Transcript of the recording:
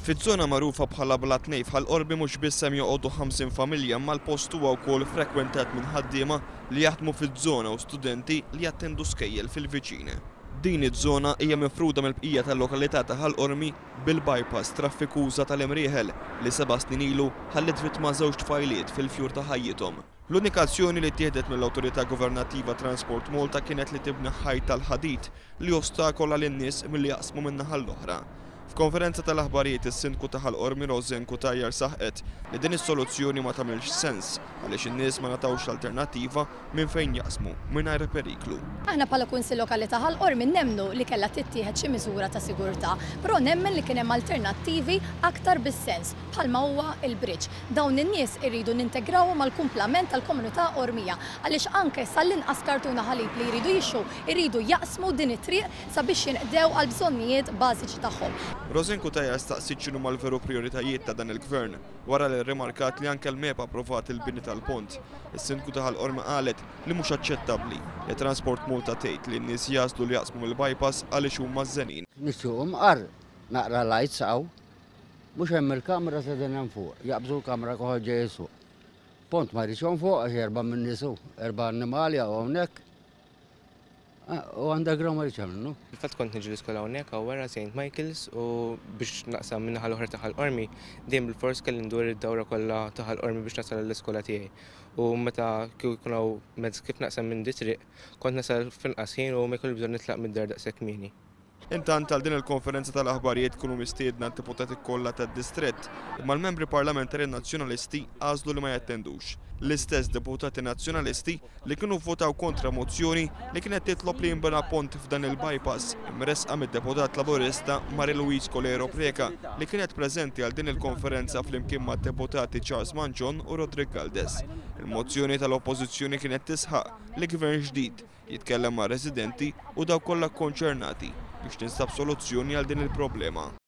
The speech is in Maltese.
Fiż-żona magħrufa bħala Bla Tnejn bħall-qorbi mhux biss hemm joqogħdu 50 familja imma l-post huwa wkoll frekkwentat minn ħaddiema li jaħdmu fiż-żona u studenti li jattendu skejjel fil-viċini. Din iż-żona hija mifruda mill-bqija tal-lokalità ta' Ħallqormi bil-bypass traffikuża tal-Imrieħel li 7 snin ilu ħallet vittma żewġ tfajliet fil-fjur ta' ħajjithom. L-unika azzjoni li ttieħdet mill-Awtorità Governattiva Transport Malta kienet li tibni ħajt tal-ħadid li ostakola lin-nies milli jaqsmu min-naħa l-oħra. F'konferenza tal-aħbarijiet is-Sindku ta' Ħallqormi Rożen Kutajjar saħqet li din is-soluzzjoni ma tagħmilx sens għaliex in-nies ma natawx alternattiva minn fejn jaqsmu mingħajr periklu. Aħna bħala Kunsill Lokali ta' Ħallqormi nemmnu li kellha tittieħed xi miżura ta' sigurtà, però nemmen li kien hemm alternattivi aktar bis-sens bħalma huwa l-bridge. Dawn in-nies iridu nintegrawhom mal-kumplament tal-komunità Qormija għaliex anke sal-inqas kartuna ħalib li jridu jixxu iridu jaqsmu din it-triq sabiex jinqdew għal bżonnijiet bażiċi tagħhom. Rożen Kutajjar staqsit x'inhu mal-veru prijoritajiet ta' dan il-Gvern wara li rrimarkat li anke l-MEP approvat il-bini tal-pont. Is-Sindku ta' Ħallqormi qalet li mhux aċċettabbli li Transport Malta tgħid li n-nies jażlu li jaqsmu mill-bypass għaliex huma żenin. Nixtieqhom qar naqra lights hawn mhux hemm il-kamra ta' din hemm fuq, jaqbżu l-kamra koħod ġej suq. Pont ma jridx fuq għax erba' minn nisu, erba' annimali hawnhekk. U underground ma rridx għamlu. Il-fatt kont niġi l-iskola hawnhekk hawn wara St. Michael's u biex naqsam min-naħa l-oħra ta' Ħallqormi dejjem bil-fors kelli ndur id-dawra kollha ta' Ħallqormi biex nasal l-iskola tiegħi. U meta kieku jkun hawn mezz kif naqsam minn di triq, kont nasal f'inqas ħin u ma jkolli bżonn nitlaq mid-dar daqshekk kmieni. Intant tal din il-konferenza tal-aħbarijiet kienu mistiedna d-deputati kollha tad-distrett, imma l-membri parlamentari nazzjonalisti għażlu li ma jattendux. L-istess deputati nazzjonalisti li kienu votaw kontra mozzjoni li kienet titlob li jinbena pont f'dan il-bypass imresqa mid-deputat laburista Mari Louise Colero Preka li kienet preżenti għal din il-konferenza flimkien mad-deputati Charles Manjon u Rodrigue Galdes. Il-mozzjoni tal-oppożizzjoni kienet tisħaq li gvern ġdid jitkellem ma' residenti u daw kollha konċernati biex tinstab soluzzjoni għal din il-problema.